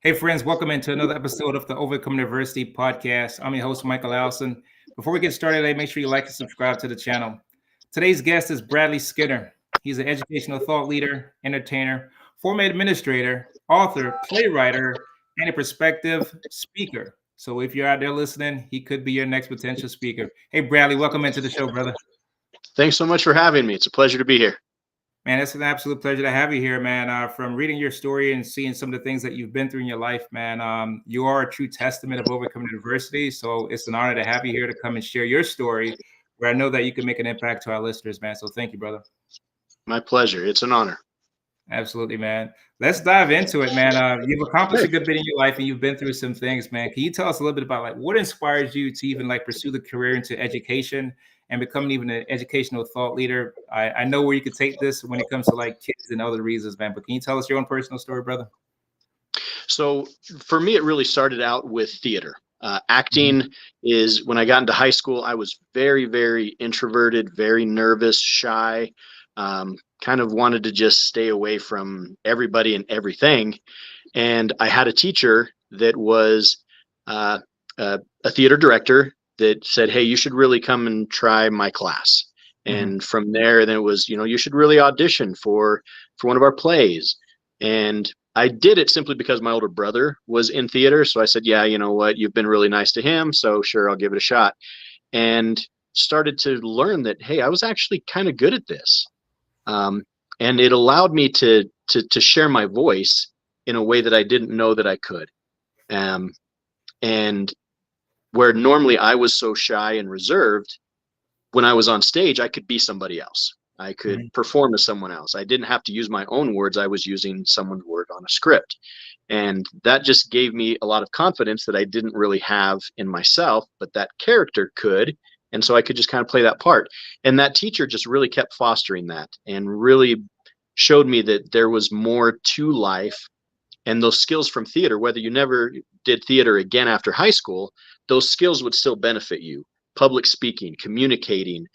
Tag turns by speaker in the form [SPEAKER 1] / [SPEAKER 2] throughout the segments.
[SPEAKER 1] Hey, friends, welcome into another episode of the Overcoming Adversity podcast. I'm your host, Michael Allison. Before we get started, make sure you like and subscribe to the channel. Today's guest is Bradlee Skinner. He's an educational thought leader, entertainer, former administrator, author, playwright, and a prospective speaker. So if you're out there listening, he could be your next potential speaker. Hey, Bradlee, welcome into the show, brother.
[SPEAKER 2] Thanks so much for having me. It's a pleasure to be here.
[SPEAKER 1] Man, it's an absolute pleasure to have you here, man. From reading your story and seeing some of the things that you've been through in your life, man, you are a true testament of overcoming adversity. So it's an honor to have you here to come and share your story, where I know that you can make an impact to our listeners, man. So thank you, brother.
[SPEAKER 2] My pleasure. It's an honor.
[SPEAKER 1] Absolutely, man. Let's dive into it, man. You've accomplished a good bit in your life, and you've been through some things, man. Can you tell us a little bit about what inspires you to even pursue the career into education and becoming even an educational thought leader? I know where you could take this when it comes to kids and other reasons, man. But can you tell us your own personal story, brother?
[SPEAKER 2] So for me, it really started out with theater. Acting is when I got into high school. I was very, very introverted, very nervous, shy. Kind of wanted to just stay away from everybody and everything. And I had a teacher that was a theater director that said, hey, you should really come and try my class. And from there, then it was, you should really audition for one of our plays. And I did it simply because my older brother was in theater. So I said, yeah, you know what, you've been really nice to him. So sure, I'll give it a shot. And started to learn that, hey, I was actually kind of good at this. And it allowed me to share my voice in a way that I didn't know that I could. And where normally I was so shy and reserved, when I was on stage, I could be somebody else. I could perform as someone else. I didn't have to use my own words. I was using someone's word on a script. And that just gave me a lot of confidence that I didn't really have in myself, but that character could. And so I could just kind of play that part. And that teacher just really kept fostering that and really showed me that there was more to life. And those skills from theater, whether you never did theater again after high school, those skills would still benefit you. Public speaking, communicating,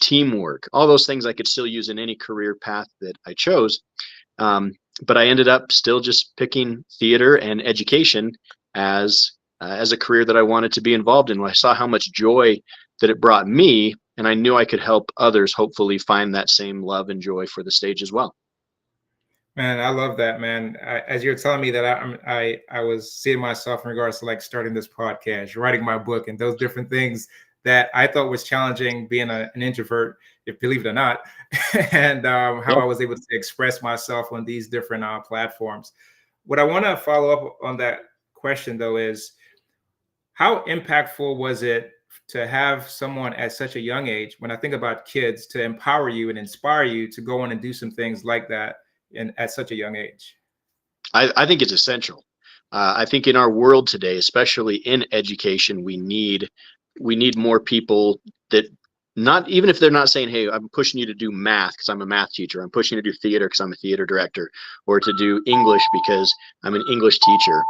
[SPEAKER 2] teamwork, all those things I could still use in any career path that I chose. But I ended up still just picking theater and education as a career that I wanted to be involved in. When I saw how much joy that it brought me, and I knew I could help others hopefully find that same love and joy for the stage as well.
[SPEAKER 1] Man, I love that, man. As you're telling me that, I was seeing myself in regards to starting this podcast, writing my book, and those different things that I thought was challenging being an introvert, if believe it or not, and how I was able to express myself on these different platforms. What I want to follow up on that question, though, is how impactful was it to have someone at such a young age, when I think about kids, to empower you and inspire you to go on and do some things like that at such a young age?
[SPEAKER 2] I think it's essential. I think in our world today, especially in education, we need more people that, not even if they're not saying, hey, I'm pushing you to do math because I'm a math teacher, I'm pushing you to do theater because I'm a theater director, or to do English because I'm an English teacher.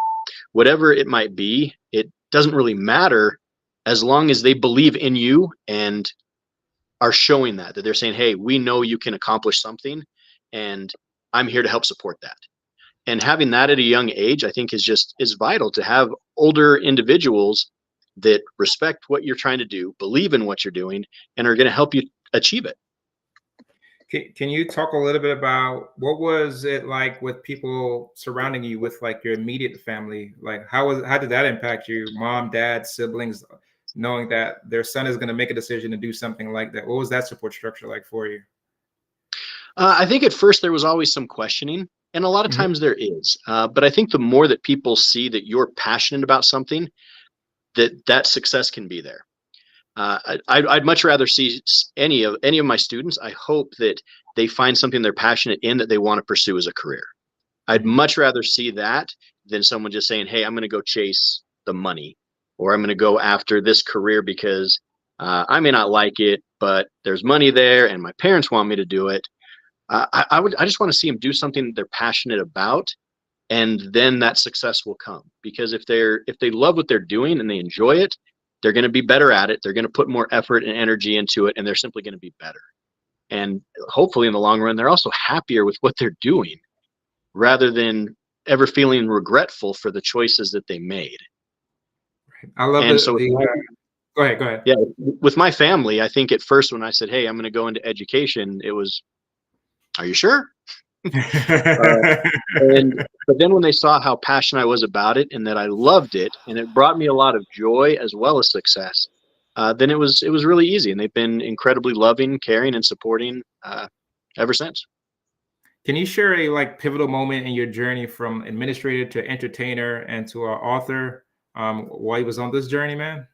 [SPEAKER 2] Whatever it might be, it doesn't really matter as long as they believe in you and are showing that they're saying, hey, we know you can accomplish something, and I'm here to help support that. And having that at a young age, I think is vital, to have older individuals that respect what you're trying to do, believe in what you're doing, and are going to help you achieve it.
[SPEAKER 1] Can you talk a little bit about what was it like with people surrounding you, with your immediate family? How did that impact you? Mom, dad, siblings, knowing that their son is going to make a decision to do something like that. What was that support structure like for you?
[SPEAKER 2] I think at first there was always some questioning, and a lot of times there is. But I think the more that people see that you're passionate about something, that success can be there. I'd much rather see any of my students. I hope that they find something they're passionate in that they want to pursue as a career. I'd much rather see that than someone just saying, hey, I'm going to go chase the money, or I'm going to go after this career because I may not like it, but there's money there and my parents want me to do it. I just want to see them do something that they're passionate about, and then that success will come. Because if they love what they're doing and they enjoy it, they're going to be better at it. They're going to put more effort and energy into it, and they're simply going to be better. And hopefully in the long run, they're also happier with what they're doing, rather than ever feeling regretful for the choices that they made.
[SPEAKER 1] I love
[SPEAKER 2] And so
[SPEAKER 1] go ahead, go ahead.
[SPEAKER 2] yeah, with my family, I think at first when I said, "Hey, I'm going to go into education," it was, "Are you sure?" Uh, and but then when they saw how passionate I was about it and that I loved it and it brought me a lot of joy as well as success, then it was really easy, and they've been incredibly loving, caring, and supporting ever since.
[SPEAKER 1] Can you share a like pivotal moment in your journey from administrator to entertainer and to our author while you was on this journey, man?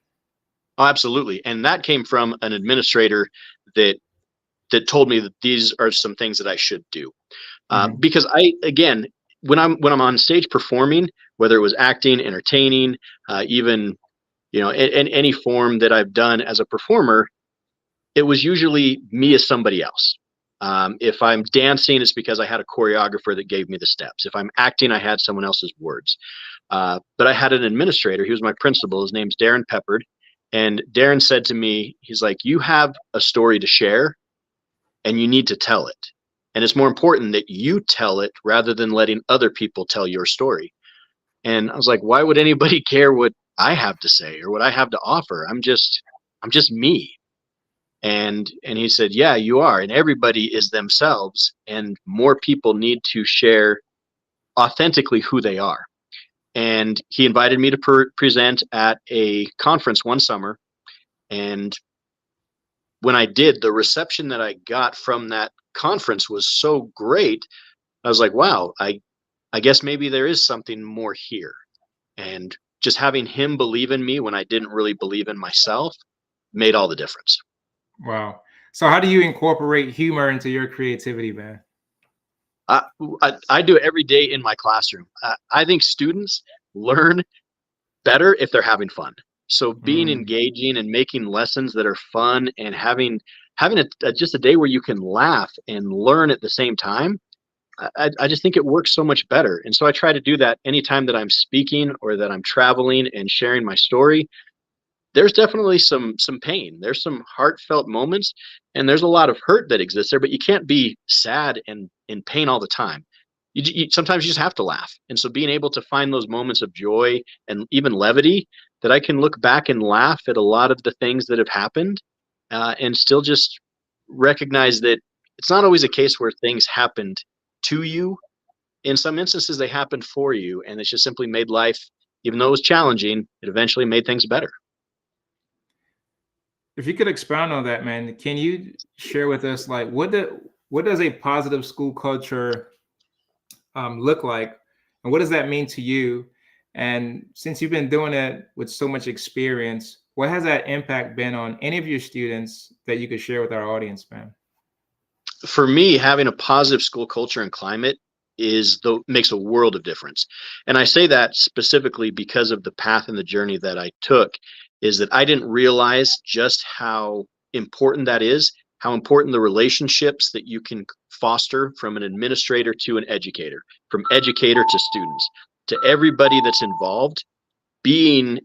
[SPEAKER 2] Oh, absolutely, and that came from an administrator that told me that these are some things that I should do.
[SPEAKER 1] Hmm.
[SPEAKER 2] Because I, again, when I'm on stage performing, whether it was acting, entertaining, even in any form that I've done as a performer, it was usually me as somebody else. If I'm dancing, it's because I had a choreographer that gave me the steps. If I'm acting, I had someone else's words. But I had an administrator. He was my principal. His name's Darren Peppard. And Darren said to me, he's like, "You have a story to share and you need to tell it. And it's more important that you tell it rather than letting other people tell your story." And I was like, why would anybody care what I have to say or what I have to offer? I'm just me. And he said, yeah, you are. And everybody is themselves. And more people need to share authentically who they are. And he invited me to present at a conference one summer. And when I did, the reception that I got from that conference was so great. I was like, wow, I guess maybe there is something more here. And just having him believe in me when I didn't really believe in myself made all the difference.
[SPEAKER 1] Wow. So how do you incorporate humor into your creativity, man?
[SPEAKER 2] I, I do it every day in my classroom. I think students learn better if they're having fun. So being
[SPEAKER 1] Mm.
[SPEAKER 2] engaging and making lessons that are fun and having just a day where you can laugh and learn at the same time, I just think it works so much better. And so I try to do that anytime that I'm speaking or that I'm traveling and sharing my story. There's definitely some pain. There's some heartfelt moments, and there's a lot of hurt that exists there. But you can't be sad and in pain all the time. Sometimes you just have to laugh. And so being able to find those moments of joy and even levity that I can look back and laugh at a lot of the things that have happened, and still just recognize that it's not always a case where things happened to you. In some instances, they happened for you, and it's just simply made life, even though it was challenging, it eventually made things better.
[SPEAKER 1] If you could expound on that, man, can you share with us like what does a positive school culture look like, and what does that mean to you? And since you've been doing it with so much experience, what has that impact been on any of your students that you could share with our audience, man?
[SPEAKER 2] For me, having a positive school culture and climate makes a world of difference. And I say that specifically because of the path and the journey that I took, is that I didn't realize just how important that is, how important the relationships that you can foster from an administrator to an educator, from educator to students, to everybody that's involved, being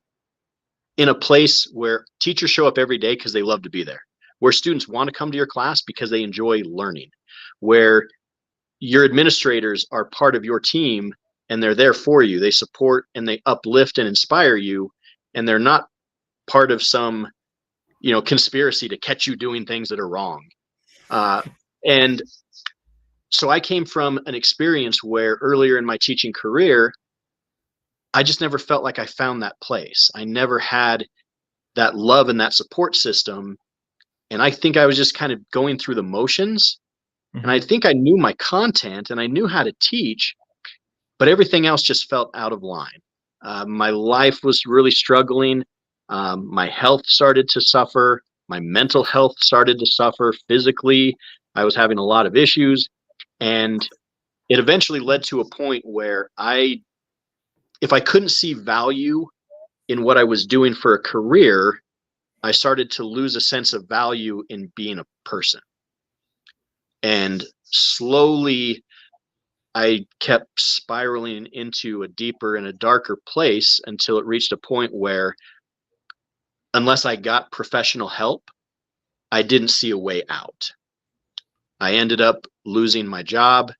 [SPEAKER 2] in a place where teachers show up every day because they love to be there, where students want to come to your class because they enjoy learning, where your administrators are part of your team and they're there for you. They support and they uplift and inspire you, and they're not part of some conspiracy to catch you doing things that are wrong. And so I came from an experience where earlier in my teaching career, I just never felt like I found that place. I never had that love and that support system. And I think I was just kind of going through the motions. And I
[SPEAKER 1] Mhm.
[SPEAKER 2] think I knew my content and I knew how to teach, but everything else just felt out of line. My life was really struggling. My health started to suffer. My mental health started to suffer physically. I was having a lot of issues. And it eventually led to a point where if I couldn't see value in what I was doing for a career, I started to lose a sense of value in being a person. And slowly, I kept spiraling into a deeper and a darker place until it reached a point where, unless I got professional help, I didn't see a way out. I ended up losing my job.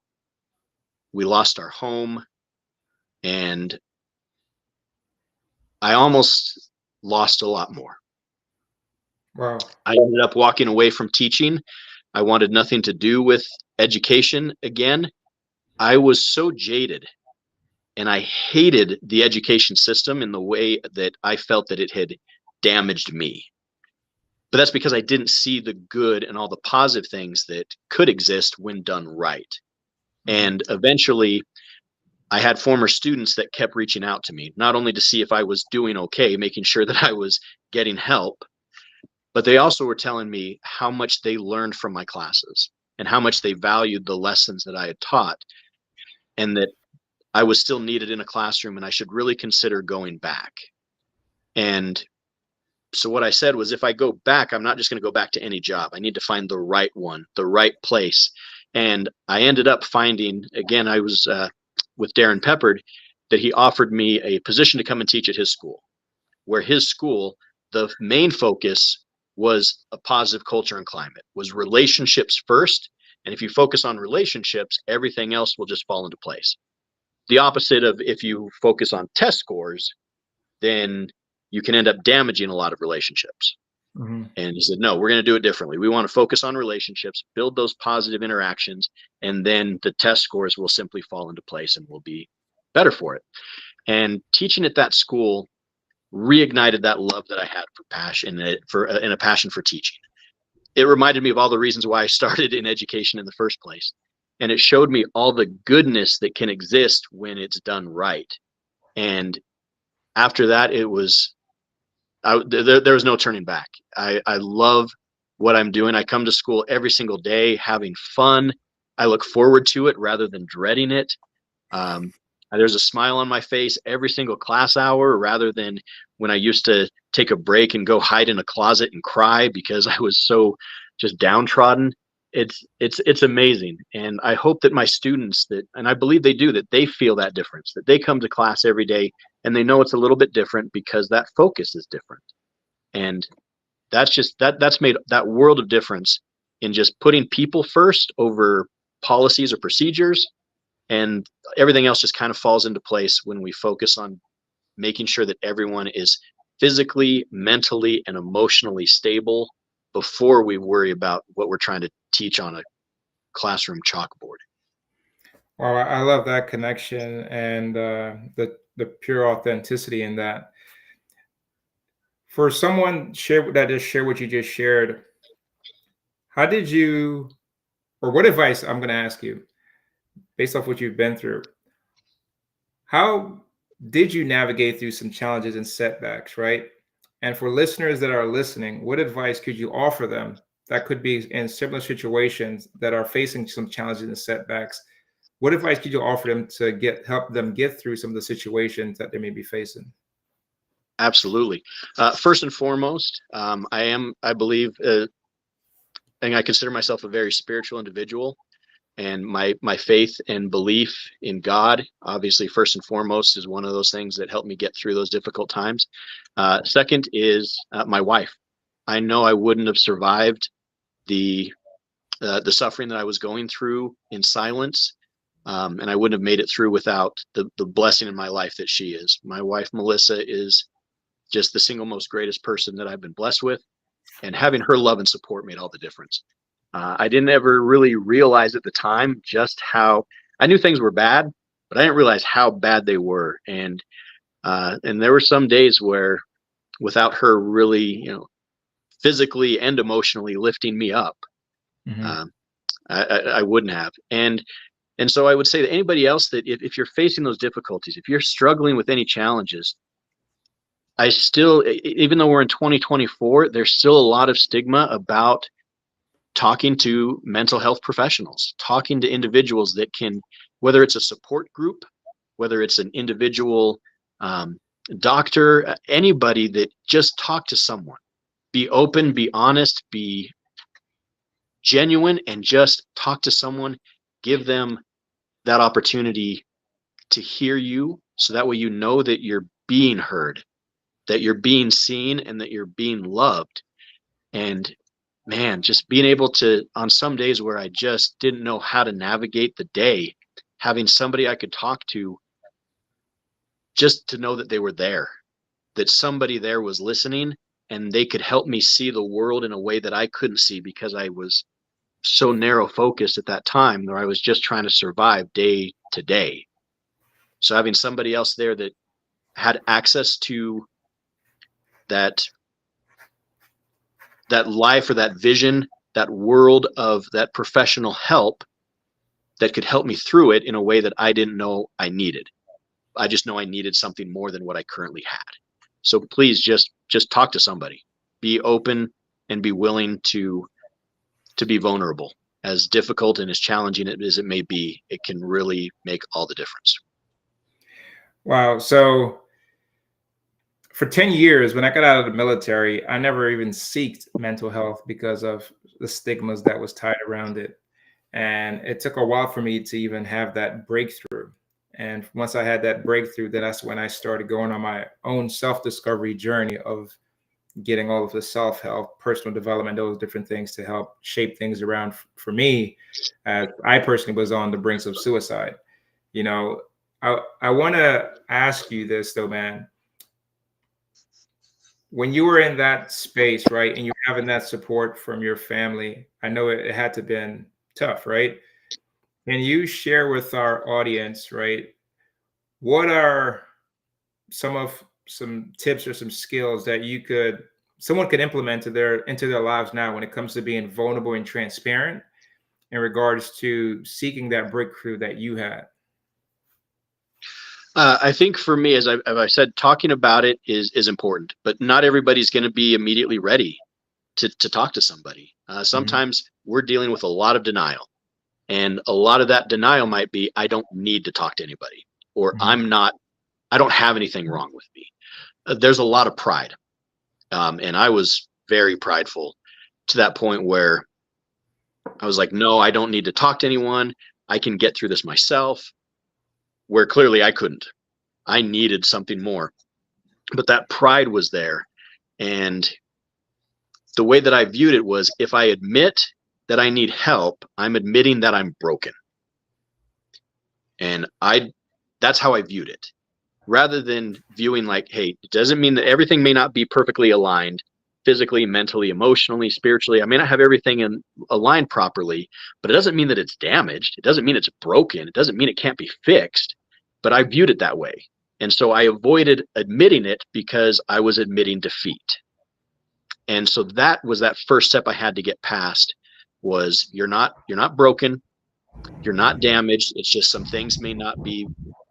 [SPEAKER 2] We lost our home. And I almost lost a lot more.
[SPEAKER 1] Wow.
[SPEAKER 2] I ended up walking away from teaching. I wanted nothing to do with education again. I was so jaded, and I hated the education system in the way that I felt that it had damaged me. But that's because I didn't see the good and all the positive things that could exist when done right.
[SPEAKER 1] Mm-hmm.
[SPEAKER 2] And eventually, I had former students that kept reaching out to me, not only to see if I was doing okay, making sure that I was getting help, but they also were telling me how much they learned from my classes and how much they valued the lessons that I had taught, and that I was still needed in a classroom and I should really consider going back. And so what I said was, if I go back, I'm not just going to go back to any job. I need to find the right one, the right place. And I ended up finding, again, I was with Darren Peppard, that he offered me a position to come and teach at his school, where his school, the main focus was a positive culture and climate, was relationships first. And if you focus on relationships, everything else will just fall into place. The opposite of if you focus on test scores, then you can end up damaging a lot of relationships.
[SPEAKER 1] Mm-hmm.
[SPEAKER 2] And he said, no, we're going to do it differently. We want to focus on relationships, build those positive interactions, and then the test scores will simply fall into place and we'll be better for it. And teaching at that school reignited that love that I had for passion, and a passion for teaching. It reminded me of all the reasons why I started in education in the first place. And it showed me all the goodness that can exist when it's done right. And after that, it was, there was no turning back. I love what I'm doing. I come to school every single day having fun. I look forward to it rather than dreading it. There's a smile on my face every single class hour, rather than when I used to take a break and go hide in a closet and cry because I was so just downtrodden. It's amazing. And I hope that my students, and I believe they do, that they feel that difference, that they come to class every day and they know it's a little bit different because that focus is different. And that's made that world of difference in just putting people first over policies or procedures. And everything else just kind of falls into place when we focus on making sure that everyone is physically, mentally, and emotionally stable before we worry about what we're trying to teach on a classroom chalkboard.
[SPEAKER 1] Well, I love that connection and the pure authenticity in that. For someone that just share what you just shared, how did you, or what advice I'm going to ask you, based off what you've been through, how did you navigate through some challenges and setbacks, right? And for listeners that are listening, what advice could you offer them that could be in similar situations that are facing some challenges and setbacks? What advice could you offer them to help them get through some of the situations that they may be facing?
[SPEAKER 2] Absolutely. First and foremost, I believe, and I consider myself a very spiritual individual. And my faith and belief in God, obviously, first and foremost, is one of those things that helped me get through those difficult times. Second is my wife. I know I wouldn't have survived the suffering that I was going through in silence, and I wouldn't have made it through without the blessing in my life that she is. My wife, Melissa, is just the single most greatest person that I've been blessed with, and having her love and support made all the difference. I didn't ever really realize at the time just how, I knew things were bad, but I didn't realize how bad they were. And there were some days where, without her really, physically and emotionally lifting me up,
[SPEAKER 1] Mm-hmm.
[SPEAKER 2] I wouldn't have. And so I would say to anybody else that if you're facing those difficulties, if you're struggling with any challenges, I still, even though we're in 2024, there's still a lot of stigma about talking to mental health professionals, talking to individuals that can, whether it's a support group, whether it's an individual doctor, anybody, that just talk to someone. Be open, be honest, be genuine, and just talk to someone. Give them that opportunity to hear you, so that way you know that you're being heard, that you're being seen, and that you're being loved. And man, just being able to, on some days where I just didn't know how to navigate the day, having somebody I could talk to just to know that they were there, that somebody there was listening, and they could help me see the world in a way that I couldn't see because I was so narrow focused at that time, where I was just trying to survive day to day. So having somebody else there that had access to that life or that vision, that world of that professional help that could help me through it in a way that I didn't know I needed. I just know I needed something more than what I currently had. So please just talk to somebody. Be open and be willing to be vulnerable. As difficult and as challenging as it may be, it can really make all the difference.
[SPEAKER 1] Wow. So for 10 years, when I got out of the military, I never even sought mental health because of the stigmas that was tied around it. And it took a while for me to even have that breakthrough. And once I had that breakthrough, then that's when I started going on my own self-discovery journey of getting all of the self-help, personal development, those different things to help shape things around for me. As I personally was on the brinks of suicide. You know, I want to ask you this though, man. When you were in that space, right, and you're having that support from your family, I know it had to been tough, right? Can you share with our audience, right, what are some tips or some skills that someone could implement into their lives now when it comes to being vulnerable and transparent in regards to seeking that breakthrough that you had?
[SPEAKER 2] I think for me, as I said, talking about it is important, but not everybody's going to be immediately ready to talk to somebody. Sometimes we're dealing with a lot of denial, and a lot of that denial might be, I don't need to talk to anybody, or I don't have anything wrong with me. There's a lot of pride. And I was very prideful to that point where I was like, no, I don't need to talk to anyone. I can get through this myself, where clearly I couldn't. I needed something more. But that pride was there. And the way that I viewed it was, if I admit that I need help, I'm admitting that I'm broken. And that's how I viewed it. Rather than viewing like, hey, it doesn't mean that everything may not be perfectly aligned physically, mentally, emotionally, spiritually. I may not have everything aligned properly, but it doesn't mean that it's damaged. It doesn't mean it's broken. It doesn't mean it can't be fixed. But I viewed it that way. And so I avoided admitting it because I was admitting defeat. And so that was that first step I had to get past, was you're not broken. You're not damaged. It's just some things may not be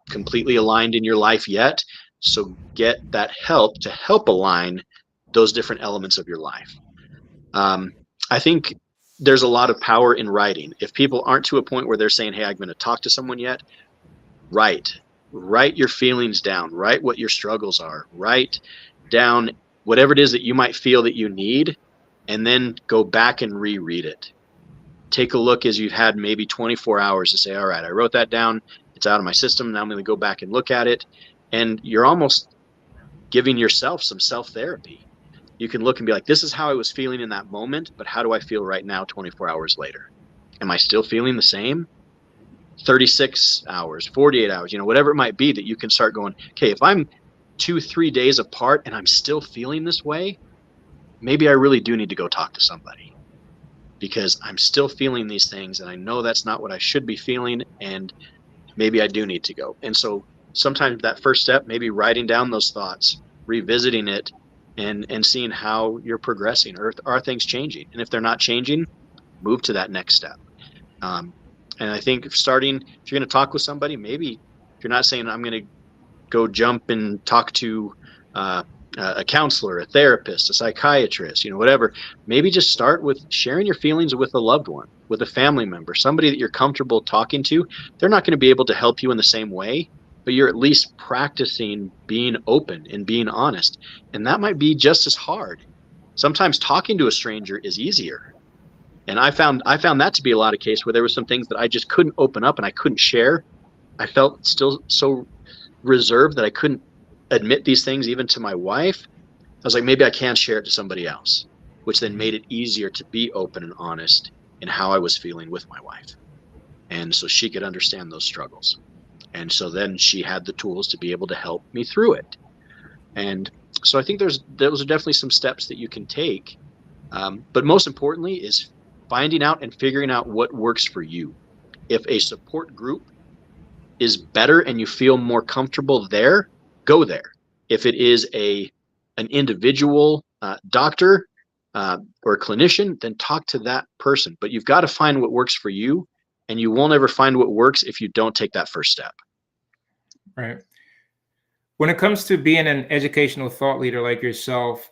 [SPEAKER 2] completely aligned in your life yet. So get that help to help align those different elements of your life. I think there's a lot of power in writing. If people aren't to a point where they're saying, hey, I'm going to talk to someone yet, write your feelings down, write what your struggles are, write down whatever it is that you might feel that you need, and then go back and reread it. Take a look as you've had maybe 24 hours to say, all right, I wrote that down. It's out of my system. Now I'm going to go back and look at it. And you're almost giving yourself some self-therapy. You can look and be like, this is how I was feeling in that moment, but how do I feel right now 24 hours later? Am I still feeling the same? 36 hours, 48 hours, whatever it might be, that you can start going, okay, if I'm 2-3 days apart and I'm still feeling this way, maybe I really do need to go talk to somebody, because I'm still feeling these things and I know that's not what I should be feeling, and maybe I do need to go. And so sometimes that first step, maybe writing down those thoughts, revisiting it, and seeing how you're progressing, or are things changing? And if they're not changing, move to that next step. And I think if you're going to talk with somebody, maybe if you're not saying I'm going to go jump and talk to a counselor, a therapist, a psychiatrist, whatever, maybe just start with sharing your feelings with a loved one, with a family member, somebody that you're comfortable talking to. They're not going to be able to help you in the same way, but you're at least practicing being open and being honest. And that might be just as hard. Sometimes talking to a stranger is easier. And I found that to be a lot of cases where there were some things that I just couldn't open up and I couldn't share. I felt still so reserved that I couldn't admit these things even to my wife. I was like, maybe I can share it to somebody else, which then made it easier to be open and honest in how I was feeling with my wife. And so she could understand those struggles. And so then she had the tools to be able to help me through it. And so I think those are definitely some steps that you can take. But most importantly is finding out and figuring out what works for you. If a support group is better and you feel more comfortable there, go there. If it is an individual doctor or clinician, then talk to that person. But you've got to find what works for you, and you won't ever find what works if you don't take that first step.
[SPEAKER 1] Right. When it comes to being an educational thought leader like yourself,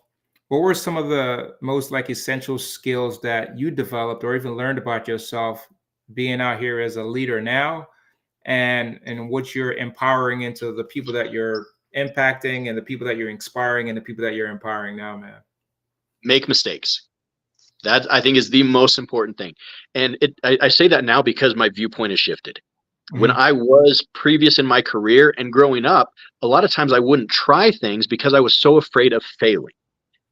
[SPEAKER 1] what were some of the most like essential skills that you developed or even learned about yourself being out here as a leader now, and what you're empowering into the people that you're impacting and the people that you're inspiring and the people that you're empowering now, man?
[SPEAKER 2] Make mistakes. That, I think, is the most important thing. And I say that now because my viewpoint has shifted. When I was previous in my career and growing up, a lot of times I wouldn't try things because I was so afraid of failing.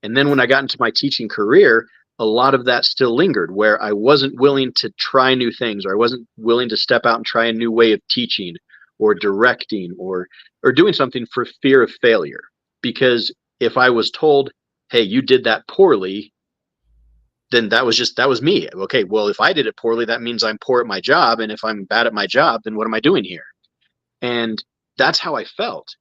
[SPEAKER 2] And then when I got into my teaching career, a lot of that still lingered, where I wasn't willing to try new things, or I wasn't willing to step out and try a new way of teaching or directing or doing something for fear of failure. Because if I was told, hey, you did that poorly, then that was me. Okay, well, if I did it poorly, that means I'm poor at my job. And if I'm bad at my job, then what am I doing here? And that's how I felt.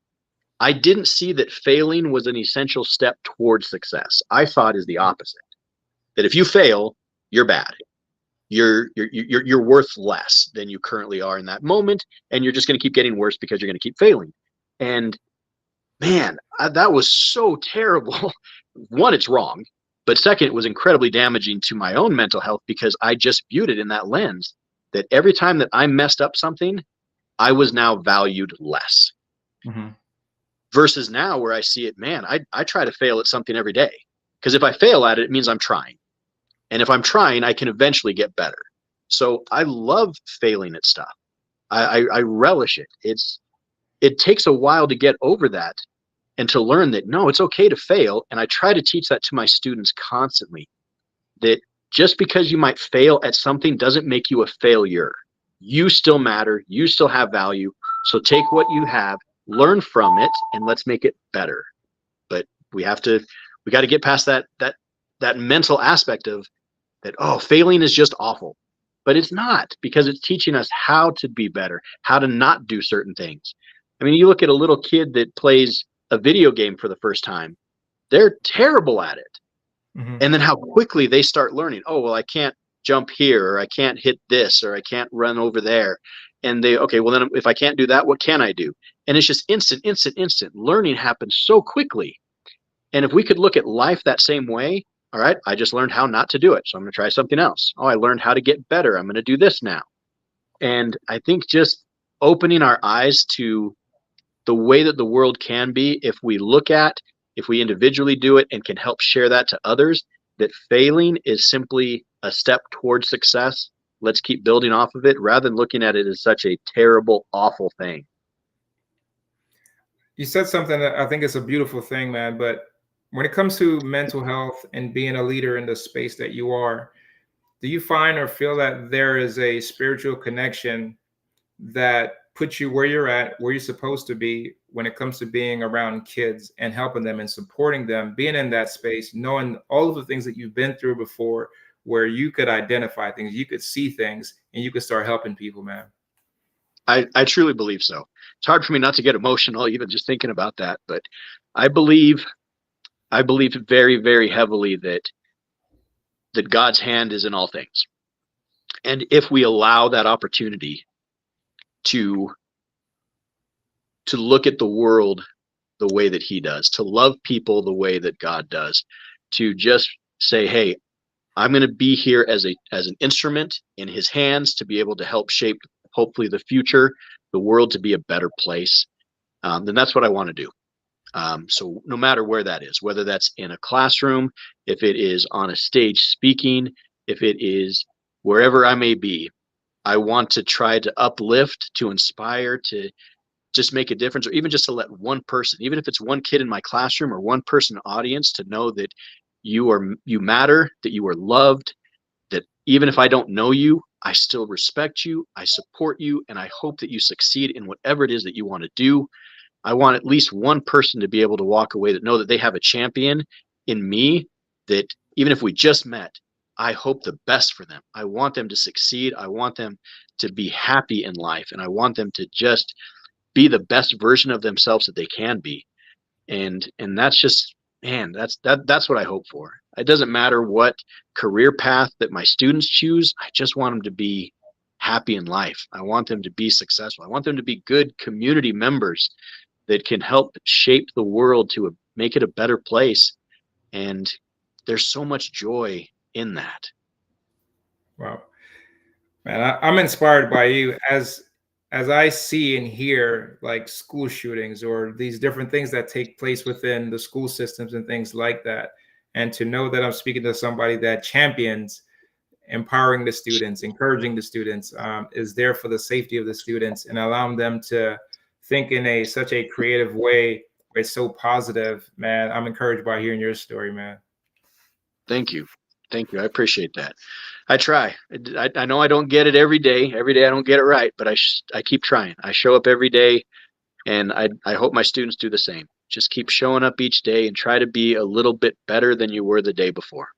[SPEAKER 2] I didn't see that failing was an essential step towards success. I saw it as the opposite. That if you fail, you're bad. You're worth less than you currently are in that moment, and you're just going to keep getting worse because you're going to keep failing. And man, that was so terrible. One, it's wrong. But second, it was incredibly damaging to my own mental health because I just viewed it in that lens that every time that I messed up something, I was now valued less. Versus now where I see it, man, I try to fail at something every day, because if I fail at it, it means I'm trying. And if I'm trying, I can eventually get better. So I love failing at stuff. I relish it. It takes a while to get over that and to learn that, no, it's okay to fail. And I try to teach that to my students constantly, that just because you might fail at something doesn't make you a failure. You still matter. You still have value. So take what you have, learn from it, and let's make it better. But we got to get past that mental aspect of that, oh, failing is just awful. But it's not, because it's teaching us how to be better, how to not do certain things. I mean, you look at a little kid that plays a video game for the first time, they're terrible at it. And then how quickly they start learning, oh, well, I can't jump here, or I can't hit this, or I can't run over there. And okay, well, then if I can't do that, what can I do? And it's just instant. Learning happens so quickly. And if we could look at life that same way, all right, I just learned how not to do it, so I'm going to try something else. Oh, I learned how to get better. I'm going to do this now. And I think just opening our eyes to the way that the world can be, if we individually do it and can help share that to others, that failing is simply a step towards success. Let's keep building off of it rather than looking at it as such a terrible, awful thing.
[SPEAKER 1] You said something that I think is a beautiful thing, man. But when it comes to mental health and being a leader in the space that you are, do you find or feel that there is a spiritual connection that puts you where you're at, where you're supposed to be when it comes to being around kids and helping them and supporting them, being in that space, knowing all of the things that you've been through before, where you could identify things, you could see things, and you could start helping people, man?
[SPEAKER 2] I truly believe so. It's hard for me not to get emotional even just thinking about that, but I believe very, very heavily that God's hand is in all things. And if we allow that opportunity to look at the world the way that he does, to love people the way that God does, to just say, hey, I'm going to be here as an instrument in his hands to be able to help shape, hopefully, the future, the world to be a better place, then that's what I want to do. So no matter where that is, whether that's in a classroom, if it is on a stage speaking, if it is wherever I may be, I want to try to uplift, to inspire, to just make a difference, or even just to let one person, even if it's one kid in my classroom or one person audience, to know that you matter, that you are loved, that even if I don't know you, I still respect you, I support you, and I hope that you succeed in whatever it is that you want to do. I want at least one person to be able to walk away that know that they have a champion in me, that even if we just met, I hope the best for them. I want them to succeed. I want them to be happy in life, and I want them to just be the best version of themselves that they can be. And that's just, man, that's what I hope for. It doesn't matter what career path that my students choose. I just want them to be happy in life. I want them to be successful. I want them to be good community members that can help shape the world to make it a better place. And there's so much joy in that.
[SPEAKER 1] Wow. Man, I'm inspired by you as I see and hear like school shootings or these different things that take place within the school systems and things like that. And to know that I'm speaking to somebody that champions empowering the students, encouraging the students, is there for the safety of the students and allowing them to think in a such a creative way. It's so positive, man. I'm encouraged by hearing your story, man.
[SPEAKER 2] Thank you. Thank you. I appreciate that. I try. I know I don't get it every day. Every day I don't get it right, but I keep trying. I show up every day, and I hope my students do the same. Just keep showing up each day and try to be a little bit better than you were the day before.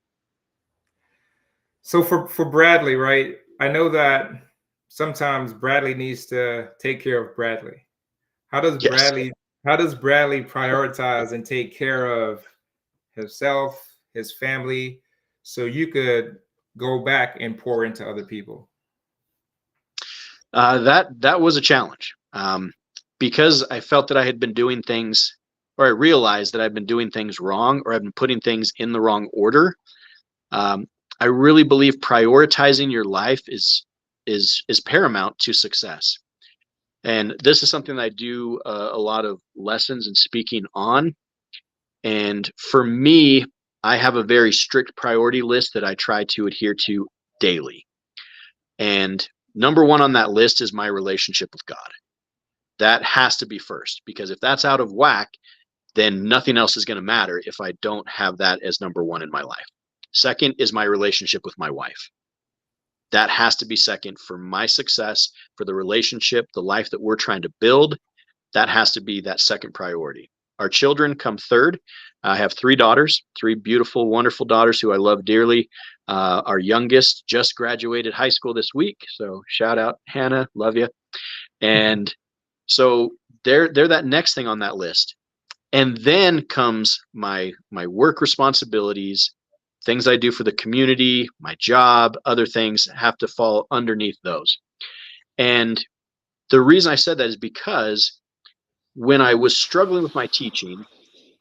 [SPEAKER 1] So for Bradlee, right? I know that sometimes Bradlee needs to take care of Bradlee. How does
[SPEAKER 2] Yes.
[SPEAKER 1] Bradlee prioritize and take care of himself, his family, so you could go back and pour into other people?
[SPEAKER 2] That was a challenge, because I felt that I had been doing things, or I realized that I'd been doing things wrong, or I've been putting things in the wrong order. I really believe prioritizing your life is paramount to success. And this is something that I do a lot of lessons and speaking on. And for me, I have a very strict priority list that I try to adhere to daily. And number one on that list is my relationship with God. That has to be first, because if that's out of whack, then nothing else is going to matter if I don't have that as number one in my life. Second is my relationship with my wife. That has to be second for my success, for the relationship, the life that we're trying to build. That has to be that second priority. Our children come third. I have three daughters, three beautiful, wonderful daughters who I love dearly. Our youngest just graduated high school this week, so shout out Hannah, love you. And so they're that next thing on that list. And then comes my work responsibilities, things I do for the community, my job, other things have to fall underneath those. And the reason I said that is because when I was struggling with my teaching,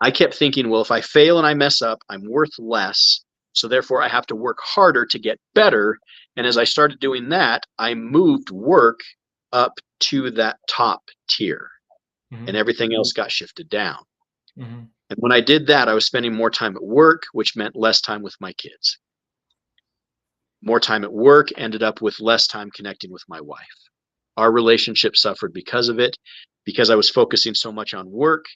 [SPEAKER 2] I kept thinking, well, if I fail and I mess up, I'm worth less. So therefore, I have to work harder to get better. And as I started doing that, I moved work up to that top tier, and everything else got shifted down. And when I did that, I was spending more time at work, which meant less time with my kids. More time at work ended up with less time connecting with my wife. Our relationship suffered because of it. Because I was focusing so much on work,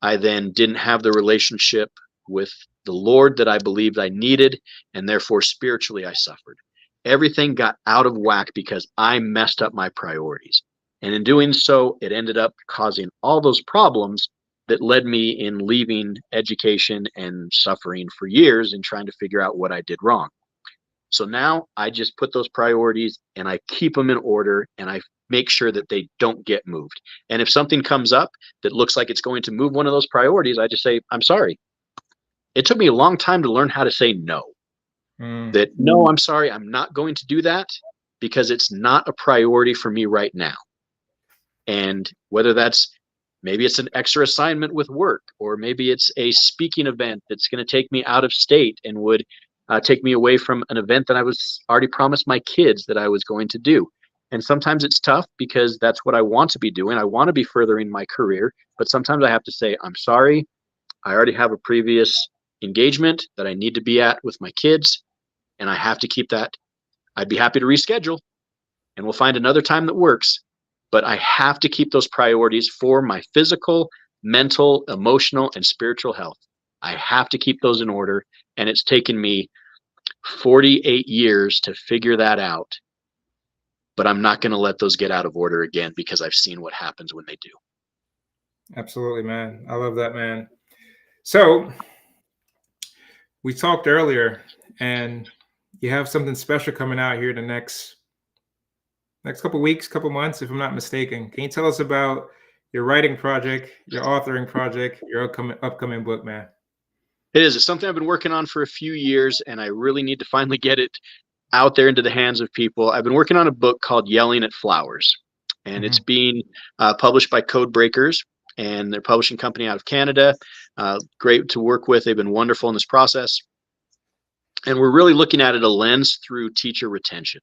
[SPEAKER 2] I then didn't have the relationship with the Lord that I believed I needed, and therefore spiritually I suffered. Everything got out of whack because I messed up my priorities. And in doing so, it ended up causing all those problems that led me in leaving education and suffering for years and trying to figure out what I did wrong. So now I just put those priorities and I keep them in order, and I make sure that they don't get moved. And if something comes up that looks like it's going to move one of those priorities, I just say, I'm sorry. It took me a long time to learn how to say no. That no, I'm sorry, I'm not going to do that because it's not a priority for me right now. And whether that's, maybe it's an extra assignment with work, or maybe it's a speaking event that's going to take me out of state and would take me away from an event that I was already promised my kids that I was going to do. And sometimes it's tough because that's what I want to be doing. I want to be furthering my career, but sometimes I have to say, I'm sorry, I already have a previous engagement that I need to be at with my kids, and I have to keep that. I'd be happy to reschedule, and we'll find another time that works, but I have to keep those priorities for my physical, mental, emotional, and spiritual health. I have to keep those in order, and it's taken me 48 years to figure that out. but I'm not going to let those get out of order again because I've seen what happens when they do.
[SPEAKER 1] Absolutely, man. I love that, man. So we talked earlier, and you have something special coming out here the next couple weeks, couple months, if I'm not mistaken. Can you tell us about your writing project, your authoring project, your upcoming book, man?
[SPEAKER 2] It is. It's something I've been working on for a few years, and I really need to finally get it out there into the hands of people. I've been working on a book called Yelling at Flowers, and it's being published by Code Breakers, and they're a publishing company out of Canada. Great to work with. They've been wonderful in this process. And we're really looking at it a lens through teacher retention.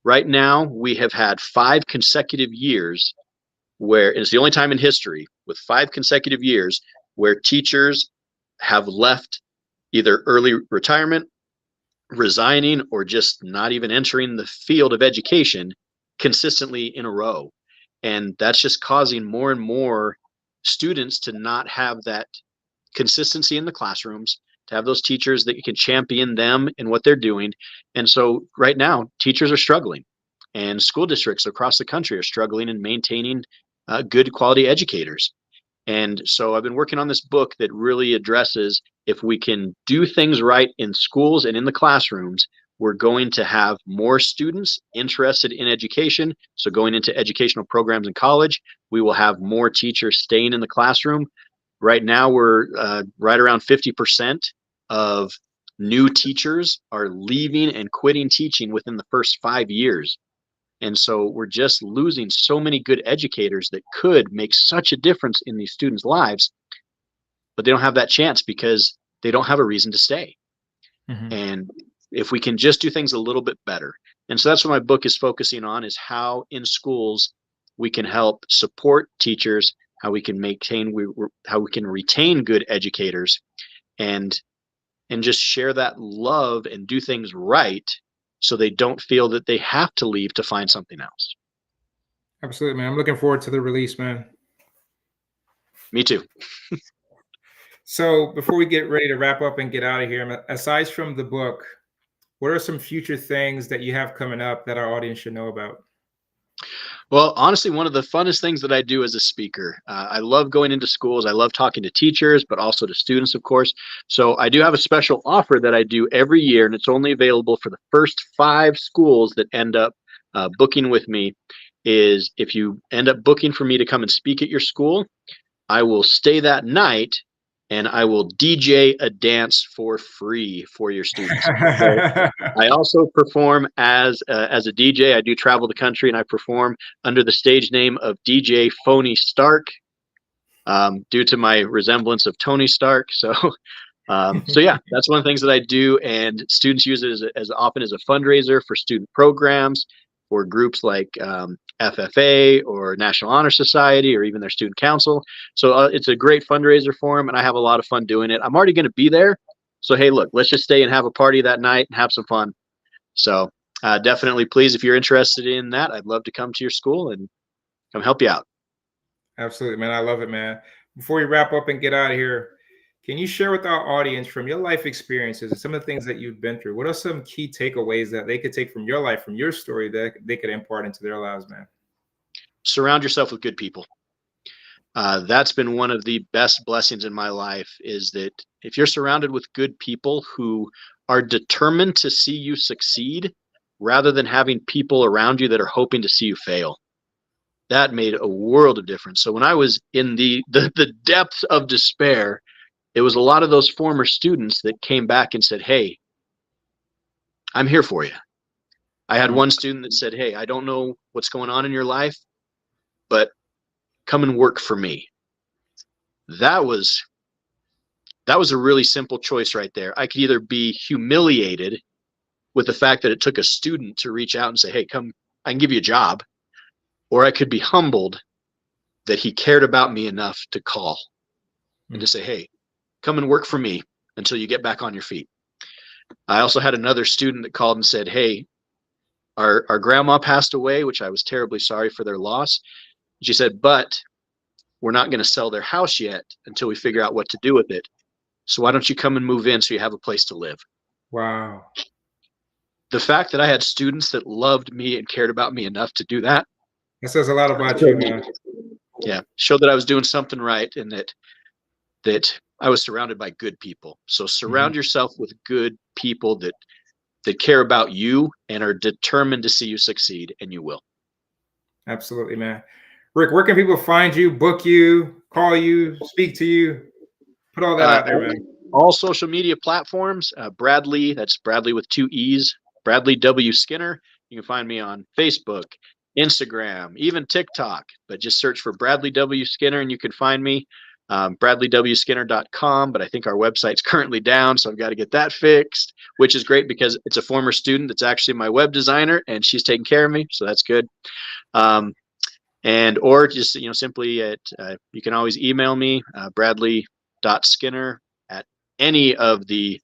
[SPEAKER 2] Right now, we have had 5 consecutive years where it's the only time in history with 5 consecutive years where teachers have left either early retirement, resigning, or just not even entering the field of education consistently in a row. And that's just causing more and more students to not have that consistency in the classrooms, to have those teachers that can champion them in what they're doing. And so right now, teachers are struggling, and school districts across the country are struggling in maintaining good quality educators. And so I've been working on this book that really addresses, if we can do things right in schools and in the classrooms, we're going to have more students interested in education. So going into educational programs in college, we will have more teachers staying in the classroom. Right now, we're right around 50% of new teachers are leaving and quitting teaching within the first 5 years. And so we're just losing so many good educators that could make such a difference in these students' lives, but they don't have that chance because they don't have a reason to stay. And if we can just do things a little bit better. And so that's what my book is focusing on, is how in schools we can help support teachers, how we can how we can retain good educators, and just share that love and do things right so they don't feel that they have to leave to find something else.
[SPEAKER 1] Absolutely, man. I'm looking forward to the release, man.
[SPEAKER 2] Me too.
[SPEAKER 1] So before we get ready to wrap up and get out of here, aside from the book, what are some future things that you have coming up that our audience should know about?
[SPEAKER 2] Well, honestly, one of the funnest things that I do as a speaker, I love going into schools. I love talking to teachers, but also to students, of course. So I do have a special offer that I do every year, and it's only available for the first 5 schools that end up booking with me. Is if you end up booking for me to come and speak at your school, I will stay that night and I will DJ a dance for free for your students. I also perform as a DJ. I do travel the country, and I perform under the stage name of DJ Phony Stark, due to my resemblance of Tony Stark. So yeah, that's one of the things that I do, and students use it as often as a fundraiser for student programs, for groups like FFA or National Honor Society, or even their student council. So it's a great fundraiser for them, and I have a lot of fun doing it. I'm already going to be there. So, hey, look, let's just stay and have a party that night and have some fun. So definitely, please, if you're interested in that, I'd love to come to your school and come help you out.
[SPEAKER 1] Absolutely, man. I love it, man. Before we wrap up and get out of here, can you share with our audience, from your life experiences and some of the things that you've been through, what are some key takeaways that they could take from your life, from your story, that they could impart into their lives, man?
[SPEAKER 2] Surround yourself with good people. That's been one of the best blessings in my life, is that if you're surrounded with good people who are determined to see you succeed rather than having people around you that are hoping to see you fail, that made a world of difference. So when I was in the depths of despair, it was a lot of those former students that came back and said, hey, I'm here for you. I had one student that said, hey, I don't know what's going on in your life, but come and work for me. That was a really simple choice right there. I could either be humiliated with the fact that it took a student to reach out and say, hey, come, I can give you a job, or I could be humbled that he cared about me enough to call and to say, hey, come and work for me until you get back on your feet. I also had another student that called and said, hey, our grandma passed away, which I was terribly sorry for their loss. She said, but we're not going to sell their house yet until we figure out what to do with it. So why don't you come and move in so you have a place to live?
[SPEAKER 1] Wow.
[SPEAKER 2] the fact that I had students that loved me and cared about me enough to do that,
[SPEAKER 1] That says a lot about you,
[SPEAKER 2] showed me,
[SPEAKER 1] man.
[SPEAKER 2] yeah, showed that I was doing something right, and that I was surrounded by good people. So
[SPEAKER 1] Mhm.
[SPEAKER 2] surround yourself with good people that care about you and are determined to see you succeed, and you will.
[SPEAKER 1] Absolutely, man. Rick, where can people find you, book you, call you, speak to you? Put all that
[SPEAKER 2] Uh,
[SPEAKER 1] out there, man.
[SPEAKER 2] all social media platforms, Bradlee, that's Bradlee with 2 E's, Bradlee W. Skinner. You can find me on Facebook, Instagram, even TikTok, but just search for Bradlee W. Skinner and you can find me. BradleeWSkinner.com, but I think our website's currently down, so I've got to get that fixed, which is great because it's a former student that's actually my web designer and she's taking care of me, so that's good. Um, and or just simply at you can always email me, Bradlee.Skinner at any of the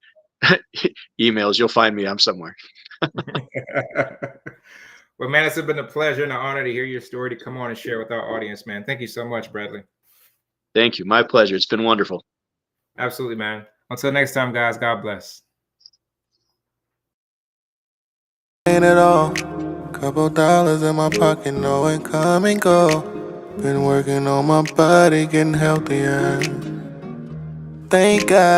[SPEAKER 2] emails. You'll find me. I'm somewhere.
[SPEAKER 1] Well, man, it's been a pleasure and an honor to hear your story, to come on and share with our audience, man. Thank you so much, Bradlee.
[SPEAKER 2] Thank you. My pleasure. It's been wonderful.
[SPEAKER 1] Absolutely, man. Until next time, guys, God bless.
[SPEAKER 3] Ain't it all? Couple dollars in my pocket, no it come and go. Been working on my body, getting healthier. Thank God.